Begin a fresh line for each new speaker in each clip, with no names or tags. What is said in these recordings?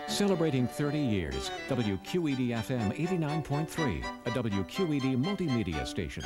Celebrating 30 years, WQED-FM 89.3, a WQED multimedia station.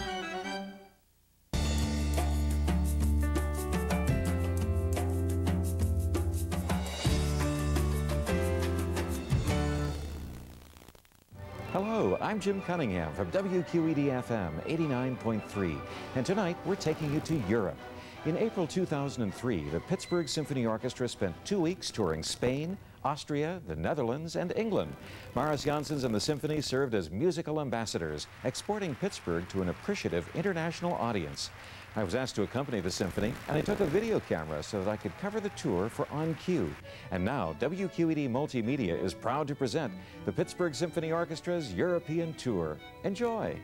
Hello, I'm Jim Cunningham from WQED-FM 89.3, and tonight we're taking you to Europe. In April 2003, the Pittsburgh Symphony Orchestra spent 2 weeks touring Spain, Austria, the Netherlands, and England. Mariss, Jansons, and the Symphony served as musical ambassadors, exporting Pittsburgh to an appreciative international audience. I was asked to accompany the symphony, and I took a video camera so that I could cover the tour for On Cue. And now, WQED Multimedia is proud to present the Pittsburgh Symphony Orchestra's European Tour. Enjoy!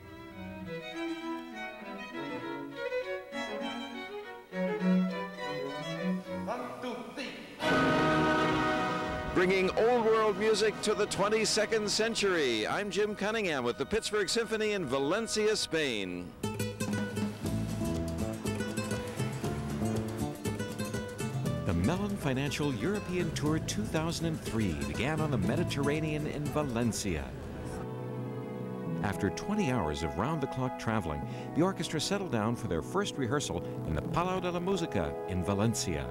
Bringing old world music to the 22nd century. I'm Jim Cunningham with the Pittsburgh Symphony in Valencia, Spain. The Mellon Financial European Tour 2003 began on the Mediterranean in Valencia. After 20 hours of round-the-clock traveling, the orchestra settled down for their first rehearsal in the Palau de la Música in Valencia.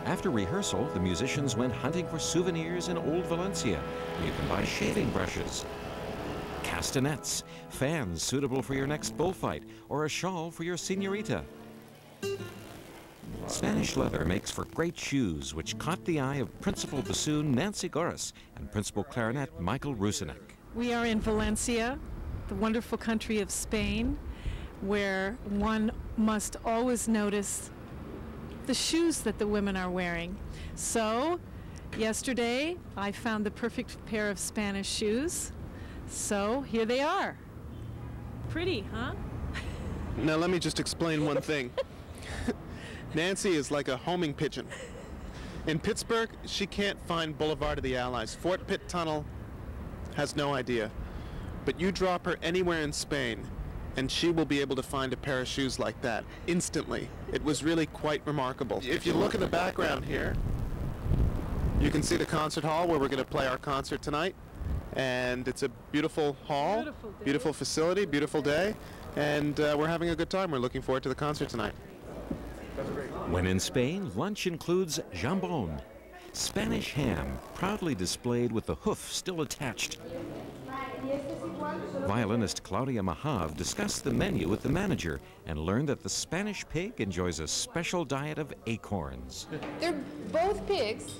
After rehearsal, the musicians went hunting for souvenirs in Old Valencia, where you can buy shaving brushes, castanets, fans suitable for your next bullfight, or a shawl for your señorita. Spanish leather makes for great shoes, which caught the eye of Principal Bassoon Nancy Goeres and Principal Clarinet Michael Rusinek.
We are in Valencia, the wonderful country of Spain, where one must always notice the shoes that the women are wearing. So, yesterday I found the perfect pair of Spanish shoes. So, here they are. Pretty, huh?
Now let me just explain one thing. Nancy is like a homing pigeon. In Pittsburgh, she can't find Boulevard of the Allies. Fort Pitt Tunnel has no idea. But you drop her anywhere in Spain, and she will be able to find a pair of shoes like that instantly. It was really quite remarkable. If you look in the background here, you can see the concert hall where we're going to play our concert tonight. And it's a beautiful hall, beautiful facility, beautiful day, and we're having a good time. We're looking forward to the concert tonight.
When in Spain, lunch includes jambon, Spanish ham, proudly displayed with the hoof still attached. Violinist Claudia Mahav discussed the menu with the manager and learned that the Spanish pig enjoys a special diet of acorns.
They're both pigs,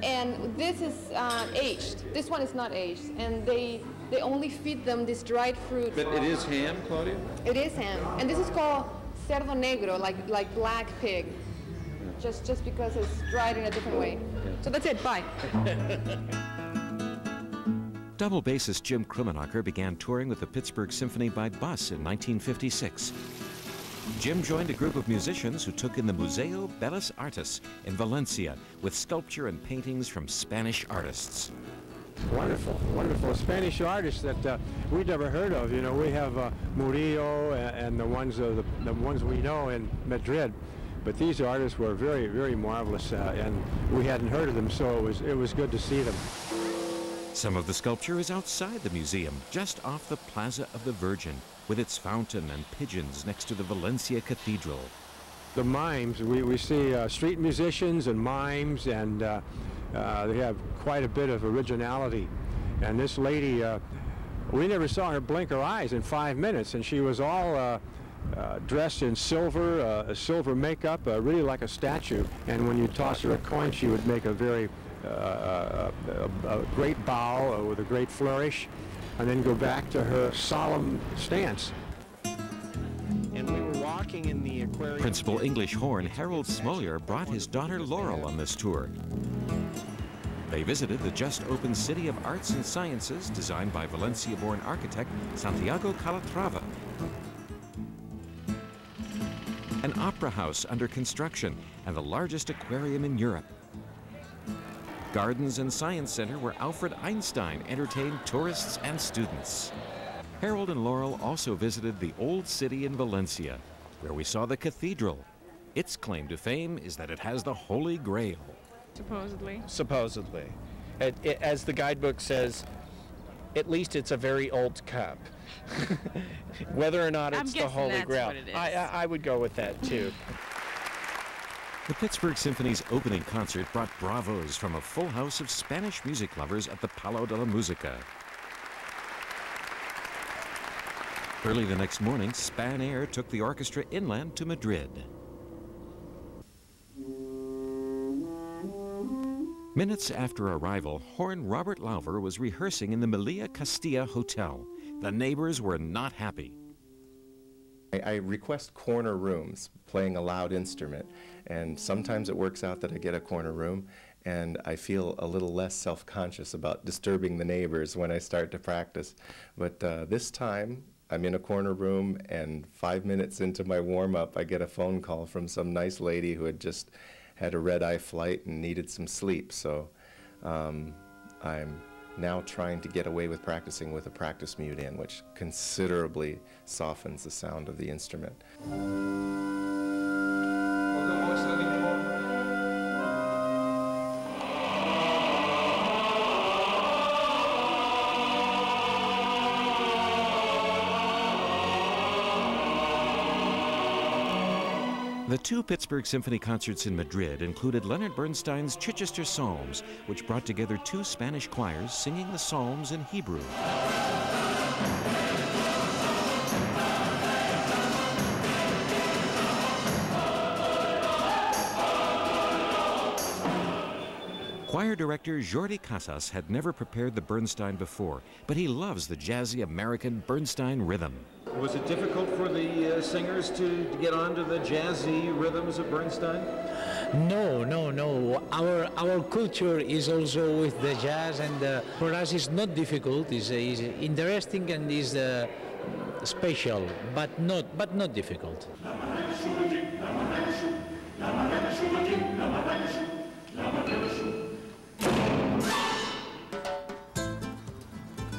and this is aged. This one is not aged, and they only feed them this dried fruit.
But it is ham, Claudia?
It is ham, and this is called cerdo negro, like black pig, just because it's dried in a different way. So that's it, bye.
Double bassist Jim Krummenacher began touring with the Pittsburgh Symphony by bus in 1956. Jim joined a group of musicians who took in the Museo Bellas Artes in Valencia with sculpture and paintings from Spanish artists.
Wonderful, wonderful Spanish artists that we'd never heard of. You know, we have Murillo and the ones we know in Madrid, but these artists were very, very marvelous, and we hadn't heard of them, so it was good to see them.
Some of the sculpture is outside the museum, just off the Plaza of the Virgin, with its fountain and pigeons next to the Valencia Cathedral.
The mimes, we see street musicians and mimes, and they have quite a bit of originality. And this lady, we never saw her blink her eyes in 5 minutes, and she was all dressed in silver, silver makeup, really like a statue. And when you toss her a coin, she would make a very a great bow with a great flourish, and then go back to her solemn stance.
And we were walking in the aquarium.
Principal English horn Harold Smolier brought his daughter Laurel on this tour. They visited the just-opened City of Arts and Sciences, designed by Valencia-born architect Santiago Calatrava. an opera house under construction, and the largest aquarium in Europe. Gardens and Science Center where Alfred Einstein entertained tourists and students. Harold and Laurel also visited the Old City in Valencia, where we saw the cathedral. Its claim to fame is that it has the Holy Grail.
Supposedly.
Supposedly. As the guidebook says, at least it's a very old cup. Whether or not it's the Holy Grail, I would go with that too.
The Pittsburgh Symphony's opening concert brought bravos from a full house of Spanish music lovers at the Palo de la Musica. Early the next morning, Spanair took the orchestra inland to Madrid. Minutes after arrival, horn Robert Lauver was rehearsing in the Melilla Castilla Hotel. The neighbors were not happy.
I request corner rooms, playing a loud instrument, and sometimes it works out that I get a corner room, and I feel a little less self-conscious about disturbing the neighbors when I start to practice. But this time, I'm in a corner room, and 5 minutes into my warm-up, I get a phone call from some nice lady who had just had a red-eye flight and needed some sleep. So I'm now trying to get away with practicing with a practice mute in, which considerably softens the sound of the instrument.
The two Pittsburgh Symphony concerts in Madrid included Leonard Bernstein's Chichester Psalms, which brought together two Spanish choirs singing the psalms in Hebrew. Choir director Jordi Casas had never prepared the Bernstein before, but he loves the jazzy American Bernstein rhythm.
Was it difficult for the singers to get onto the jazzy rhythms of Bernstein?
No. Our culture is also with the jazz, and for us it's not difficult. It's interesting and is special, but not difficult.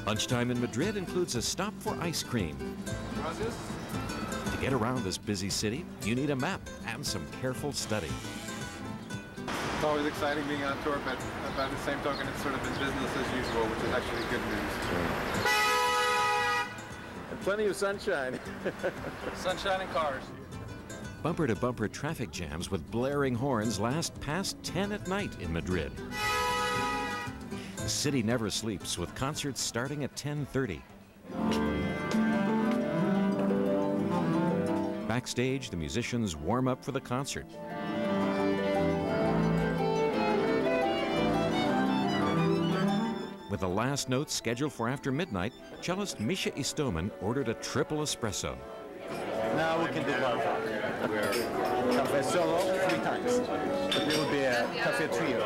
Lunchtime in Madrid includes a stop for ice cream. To get around this busy city, you need a map and some careful study.
It's always exciting being on tour, but by the same token, it's sort of been business as usual, which is actually good news.
And plenty of sunshine.
Sunshine and cars.
Bumper-to-bumper traffic jams with blaring horns last past 10 at night in Madrid. The city never sleeps, with concerts starting at 10:30. Backstage, the musicians warm up for the concert. With the last note scheduled for after midnight, cellist Misha Istomin ordered a triple espresso.
Now we can do Barbican. Cafe solo 3 times. It will be a cafe trio.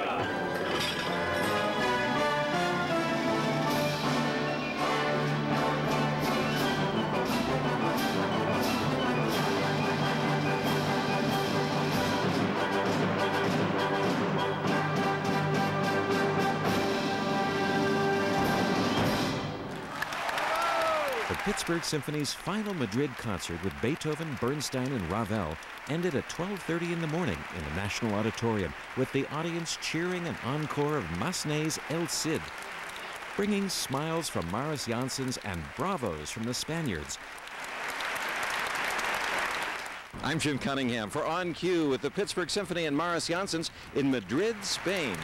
Pittsburgh Symphony's final Madrid concert with Beethoven, Bernstein, and Ravel ended at 12:30 in the morning in the National Auditorium, with the audience cheering an encore of Massenet's El Cid, bringing smiles from Mariss Jansons and bravos from the Spaniards. I'm Jim Cunningham for On Cue with the Pittsburgh Symphony and Mariss Jansons in Madrid, Spain.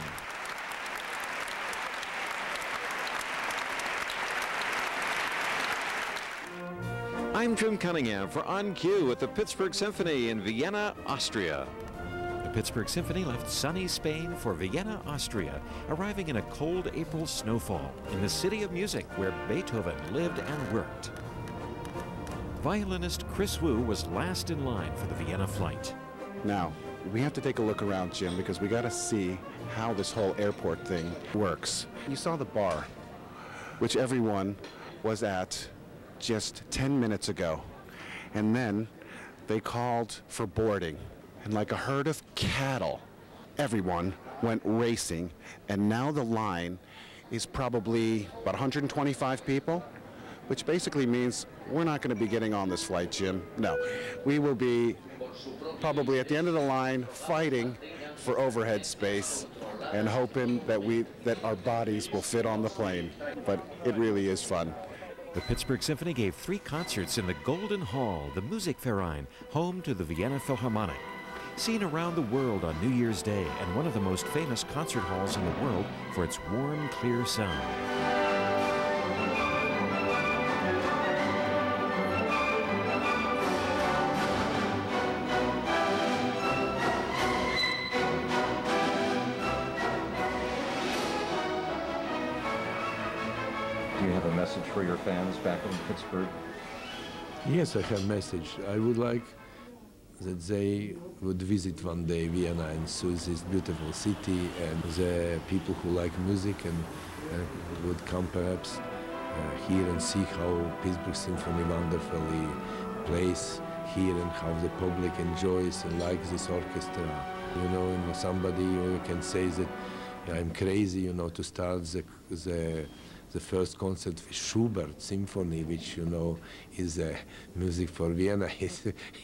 I'm Jim Cunningham for On Cue with the Pittsburgh Symphony in Vienna, Austria. The Pittsburgh Symphony left sunny Spain for Vienna, Austria, arriving in a cold April snowfall in the city of music where Beethoven lived and worked. Violinist Chris Wu was last in line for the Vienna flight.
Now, we have to take a look around, Jim, because we got to see how this whole airport thing works. You saw the bar, which everyone was at just 10 minutes ago. And then they called for boarding. And like a herd of cattle, everyone went racing. And now the line is probably about 125 people, which basically means we're not going to be getting on this flight, Jim. No, we will be probably at the end of the line fighting for overhead space and hoping that our bodies will fit on the plane. But it really is fun.
The Pittsburgh Symphony gave 3 concerts in the Golden Hall, the Musikverein, home to the Vienna Philharmonic. Seen around the world on New Year's Day and one of the most famous concert halls in the world for its warm, clear sound.
Do you have a message for your fans back in Pittsburgh?
Yes, I have a message. I would like that they would visit one day Vienna and see this beautiful city, and the people who like music and would come perhaps here and see how Pittsburgh Symphony wonderfully plays here and how the public enjoys and likes this orchestra. You know, and somebody can say that I'm crazy, you know, to start the first concert with Schubert Symphony, which, you know, is music for Vienna.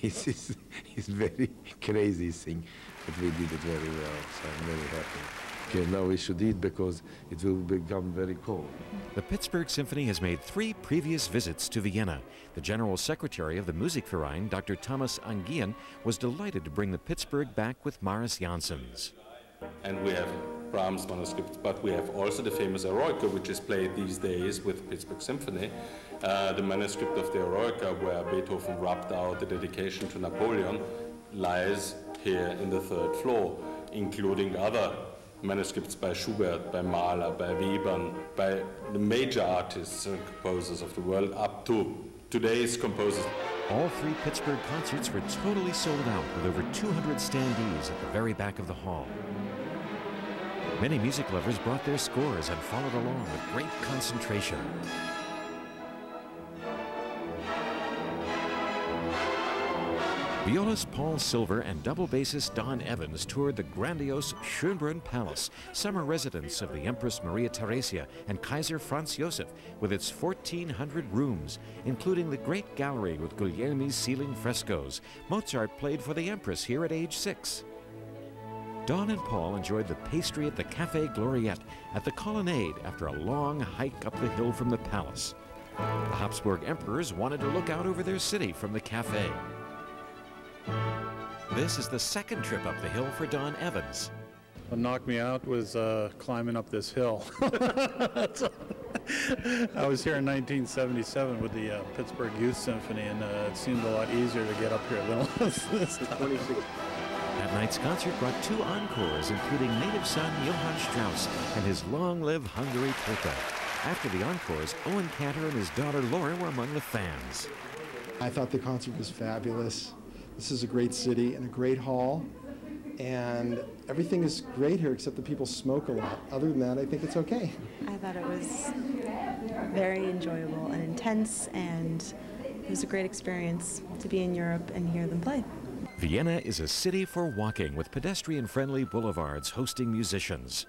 It's very crazy thing, but we did it very well, so I'm very happy. Okay, now we should eat because it will become very cold.
The Pittsburgh Symphony has made 3 previous visits to Vienna. The General Secretary of the Musikverein, Dr. Thomas McGuinn, was delighted to bring the Pittsburgh back with Mariss Jansons.
And we have Brahms manuscripts, but we have also the famous Eroica, which is played these days with Pittsburgh Symphony. The manuscript of the Eroica, where Beethoven rubbed out the dedication to Napoleon, lies here in the 3rd floor, including other manuscripts by Schubert, by Mahler, by Webern, by the major artists and composers of the world, up to today's composers.
All 3 Pittsburgh concerts were totally sold out, with over 200 standees at the very back of the hall. Many music lovers brought their scores and followed along with great concentration. Violist Paul Silver and double bassist Don Evans toured the grandiose Schönbrunn Palace, summer residence of the Empress Maria Theresia and Kaiser Franz Josef, with its 1,400 rooms, including the great gallery with Guglielmi's ceiling frescoes. Mozart played for the Empress here at age 6. Don and Paul enjoyed the pastry at the Café Gloriette at the Colonnade after a long hike up the hill from the palace. The Habsburg emperors wanted to look out over their city from the café. This is the 2nd trip up the hill for Don Evans.
What knocked me out was climbing up this hill. I was here in 1977 with the Pittsburgh Youth Symphony, and it seemed a lot easier to get up here than it was this time.
That night's concert brought 2 encores, including native son Johann Strauss and his Long Live Hungary polka. After the encores, Owen Cantor and his daughter Laura were among the fans.
I thought the concert was fabulous. This is a great city and a great hall, and everything is great here except that people smoke a lot. Other than that, I think it's okay.
I thought it was very enjoyable and intense, and it was a great experience to be in Europe and hear them play.
Vienna is a city for walking, with pedestrian-friendly boulevards hosting musicians.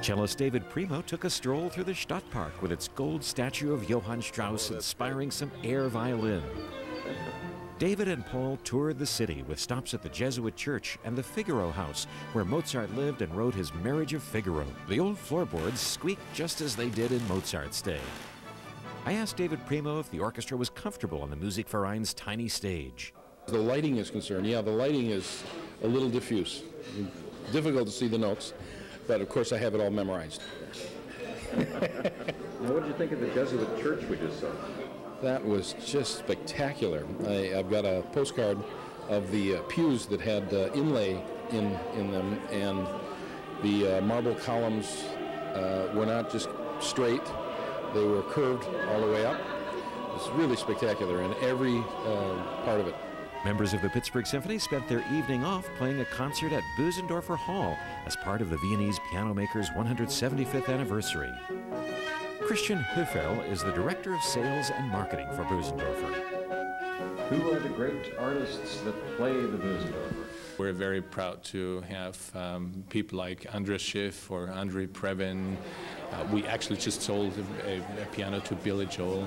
Cellist David Premo took a stroll through the Stadtpark with its gold statue of Johann Strauss inspiring some air violin. David and Paul toured the city with stops at the Jesuit Church and the Figaro House, where Mozart lived and wrote his Marriage of Figaro. The old floorboards squeaked just as they did in Mozart's day. I asked David Premo if the orchestra was comfortable on the Musikverein's tiny stage.
The lighting is concerned, yeah, the lighting is a little diffuse. Difficult to see the notes, but of course I have it all memorized.
Now, what did you think of the Jesuit church we just saw?
That was just spectacular. I've got a postcard of the pews that had inlay in them, and the marble columns were not just straight, they were curved all the way up. It was really spectacular in every part of it.
Members of the Pittsburgh Symphony spent their evening off playing a concert at Boesendorfer Hall as part of the Viennese piano maker's 175th anniversary. Christian Höfel is the Director of Sales and Marketing for Boesendorfer.
Who are the great artists that play the Boesendorfer?
We're very proud to have people like Andres Schiff or Andrei Previn. We actually just sold a piano to Billy Joel.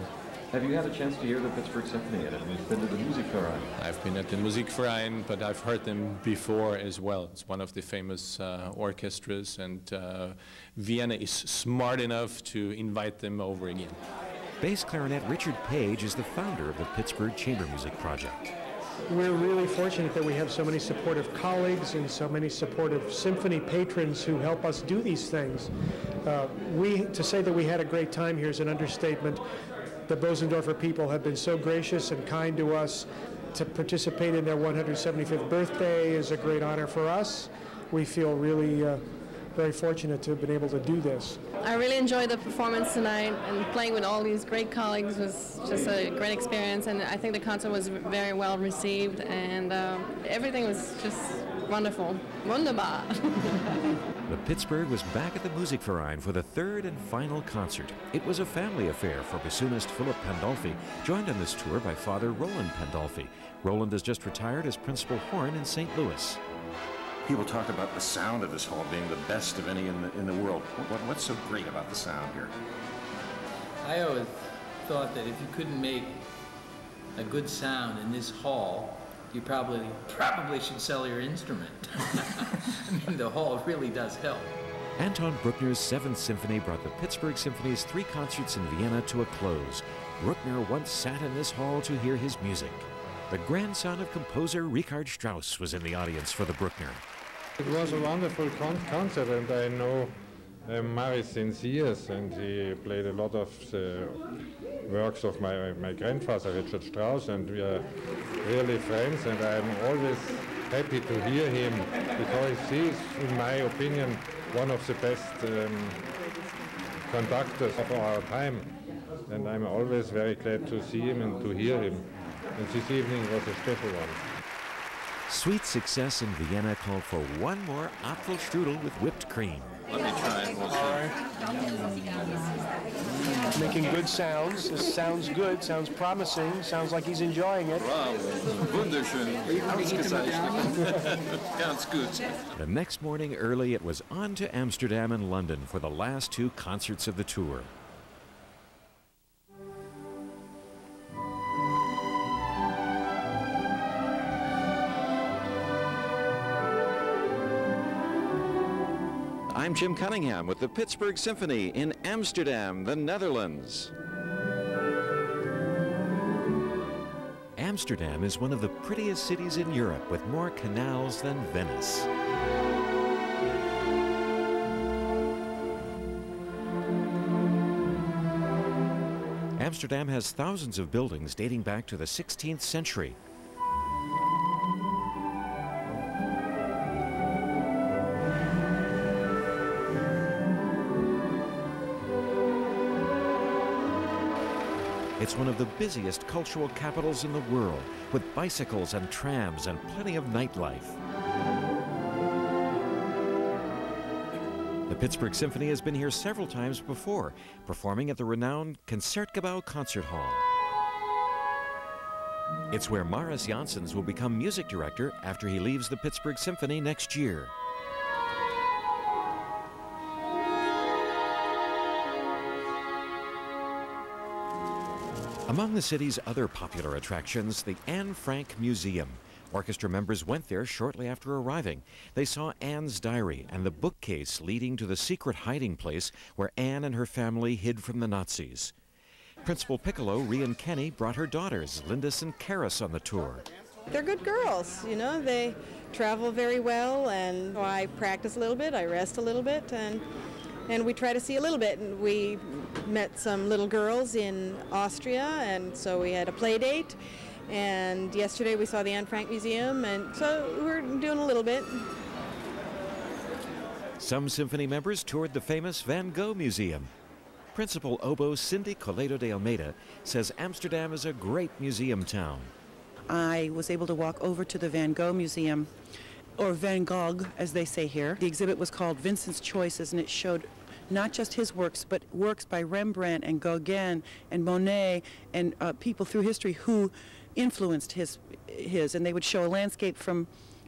Have you had a chance to hear the Pittsburgh Symphony yet? Have you been to the Musikverein?
I've been at the Musikverein, but I've heard them before as well. It's one of the famous orchestras, and Vienna is smart enough to invite them over again.
Bass clarinet Richard Page is the founder of the Pittsburgh Chamber Music Project.
We're really fortunate that we have so many supportive colleagues and so many supportive symphony patrons who help us do these things. To say that we had a great time here is an understatement. The Boesendorfer people have been so gracious and kind to us. To participate in their 175th birthday is a great honor for us. We feel really very fortunate to have been able to do this.
I really enjoyed the performance tonight, and playing with all these great colleagues was just a great experience, and I think the concert was very well received, and everything was just wonderful. Wunderbar.
The Pittsburgh was back at the Musikverein for the third and final concert. It was a family affair for bassoonist Philip Pandolfi, joined on this tour by Father Roland Pandolfi. Roland has just retired as principal horn in St. Louis.
People talk about the sound of this hall being the best of any in the world. What's so great about the sound here?
I always thought that if you couldn't make a good sound in this hall, you probably should sell your instrument. I mean, the hall really does help.
Anton Bruckner's 7th Symphony brought the Pittsburgh Symphony's 3 concerts in Vienna to a close. Bruckner once sat in this hall to hear his music. The grandson of composer Richard Strauss was in the audience for the Bruckner.
It was a wonderful concert, and I know Mariss since years, and he played a lot of works of my grandfather, Richard Strauss, and we are really friends, and I'm always happy to hear him, because he is, in my opinion, one of the best conductors of our time, and I'm always very glad to see him and to hear him, and this evening was a special one.
Sweet success in Vienna called for one more Apfelstrudel with whipped cream.
Let me try it. We'll see.
Making good sounds. This sounds good, sounds promising, sounds like he's enjoying it.
Wow, wunderschön. Ausgezeichnet. Ganz gut.
The next morning early, it was on to Amsterdam and London for the last 2 concerts of the tour. I'm Jim Cunningham with the Pittsburgh Symphony in Amsterdam, the Netherlands. Amsterdam is one of the prettiest cities in Europe, with more canals than Venice. Amsterdam has thousands of buildings dating back to the 16th century. It's one of the busiest cultural capitals in the world, with bicycles and trams and plenty of nightlife. The Pittsburgh Symphony has been here several times before, performing at the renowned Concertgebouw Concert Hall. It's where Mariss Jansons will become music director after he leaves the Pittsburgh Symphony next year. Among the city's other popular attractions, the Anne Frank Museum. Orchestra members went there shortly after arriving. They saw Anne's diary and the bookcase leading to the secret hiding place where Anne and her family hid from the Nazis. Principal Piccolo, Rian Kenny, brought her daughters, Lindis and Karis, on the tour.
They're good girls, you know, they travel very well, and I practice a little bit, I rest a little bit, and we try to see a little bit. And we met some little girls in Austria, and so we had a play date. And yesterday we saw the Anne Frank Museum, and so we're doing a little bit.
Some symphony members toured the famous Van Gogh Museum. Principal oboe Cindy Coledo de Almeida says Amsterdam is a great museum town.
I was able to walk over to the Van Gogh Museum, or Van Gogh, as they say here. The exhibit was called Vincent's Choices, and it showed not just his works, but works by Rembrandt and Gauguin and Monet and people through history who influenced his, and they would show a landscape from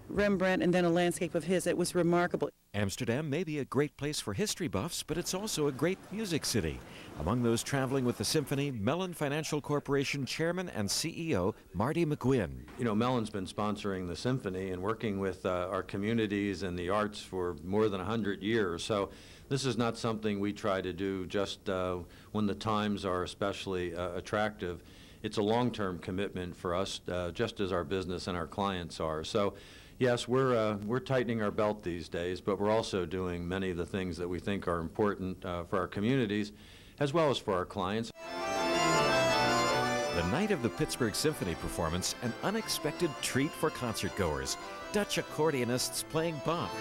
Rembrandt and then a landscape of his. It was remarkable.
Amsterdam may be a great place for history buffs, but it's also a great music city. Among those traveling with the symphony, Mellon Financial Corporation Chairman and CEO Marty McGuinn.
You know, Mellon's been sponsoring the symphony and working with our communities and the arts for more than 100 years. So this is not something we try to do just when the times are especially attractive. It's a long-term commitment for us, just as our business and our clients are. So yes, we're tightening our belt these days, but we're also doing many of the things that we think are important for our communities, as well as for our clients.
The night of the Pittsburgh Symphony performance, an unexpected treat for concertgoers. Dutch accordionists playing Bach.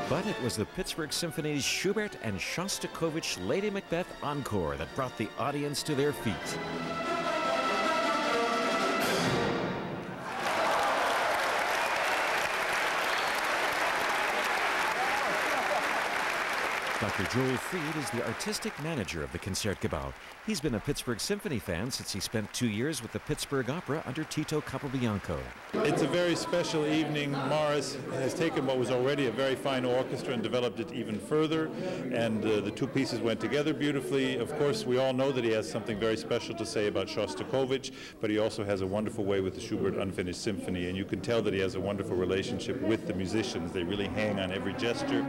But it was the Pittsburgh Symphony's Schubert and Shostakovich Lady Macbeth encore that brought the audience to their feet. Dr. Joel Fried is the artistic manager of the Concertgebouw. He's been a Pittsburgh Symphony fan since he spent 2 years with the Pittsburgh Opera under Tito Capobianco.
It's a very special evening. Mariss has taken what was already a very fine orchestra and developed it even further, and the two pieces went together beautifully. Of course, we all know that he has something very special to say about Shostakovich, but he also has a wonderful way with the Schubert Unfinished Symphony, and you can tell that he has a wonderful relationship with the musicians. They really hang on every gesture.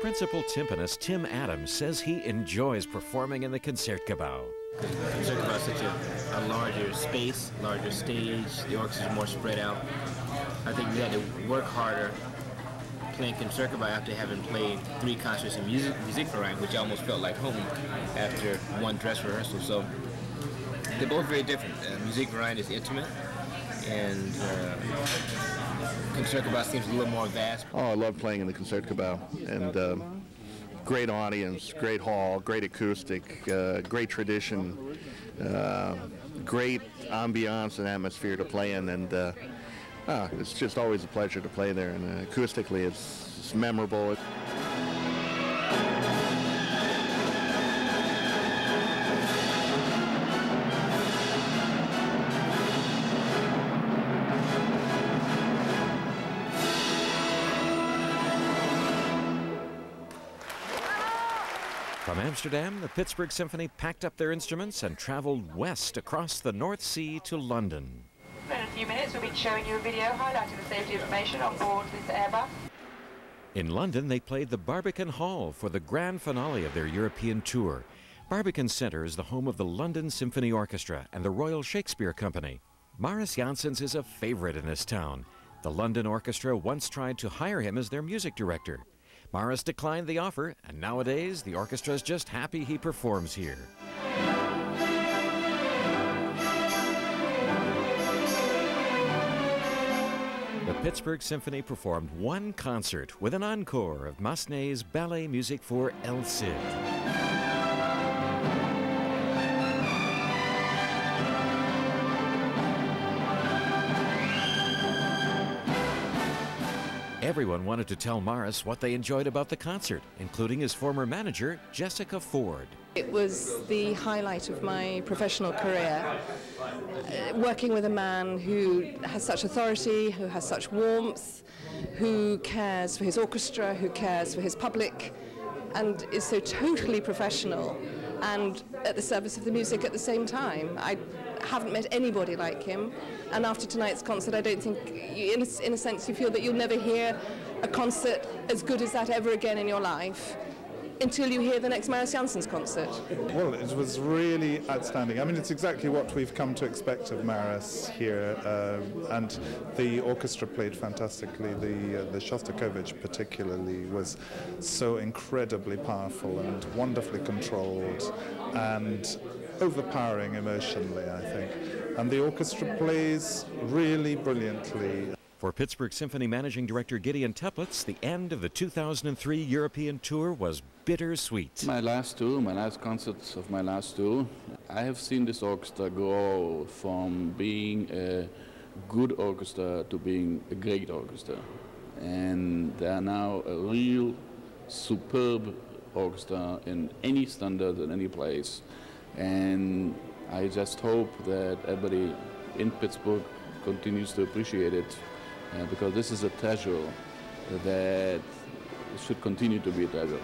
Principal timpanist Tim Adams says he enjoys performing in the Concertgebouw.
The Concertgebouw is such a larger space, larger stage. The orchestra is more spread out. I think we had to work harder playing Concertgebouw after having played 3 concerts in Musikverein, which almost felt like home after one dress rehearsal. So they're both very different. Musikverein is intimate, and Concertgebouw seems a little more vast.
Oh, I love playing in the Concertgebouw, and great audience, great hall, great acoustic, great tradition, great ambiance and atmosphere to play in, and it's just always a pleasure to play there, and acoustically it's memorable.
From Amsterdam, the Pittsburgh Symphony packed up their instruments and traveled west across the North Sea to London.
In a few minutes, we'll be showing you a video highlighting the safety information on board this Airbus.
In London, they played the Barbican Hall for the grand finale of their European tour. Barbican Centre is the home of the London Symphony Orchestra and the Royal Shakespeare Company. Mariss Jansons is a favorite in this town. The London Orchestra once tried to hire him as their music director. Mariss declined the offer, and nowadays the orchestra is just happy he performs here. The Pittsburgh Symphony performed one concert with an encore of Massenet's ballet music for El Cid. Everyone wanted to tell Mariss what they enjoyed about the concert, including his former manager, Jessica Ford.
It was the highlight of my professional career, working with a man who has such authority, who has such warmth, who cares for his orchestra, who cares for his public, and is so totally professional and at the service of the music at the same time. I haven't met anybody like him, and after tonight's concert I don't think, in a sense, you feel that you'll never hear a concert as good as that ever again in your life until you hear the next Mariss Jansons concert.
Well, it was really outstanding. I mean, it's exactly what we've come to expect of Mariss here, and the orchestra played fantastically. The Shostakovich particularly was so incredibly powerful and wonderfully controlled and overpowering emotionally, I think. And the orchestra plays really brilliantly.
For Pittsburgh Symphony Managing Director Gideon Toeplitz, the end of the 2003 European tour was bittersweet.
My last tour, my last concerts of my last tour, I have seen this orchestra grow from being a good orchestra to being a great orchestra. And they are now a real superb orchestra in any standard, in any place. And I just hope that everybody in Pittsburgh continues to appreciate it. Because this is a treasure that should continue to be a treasure.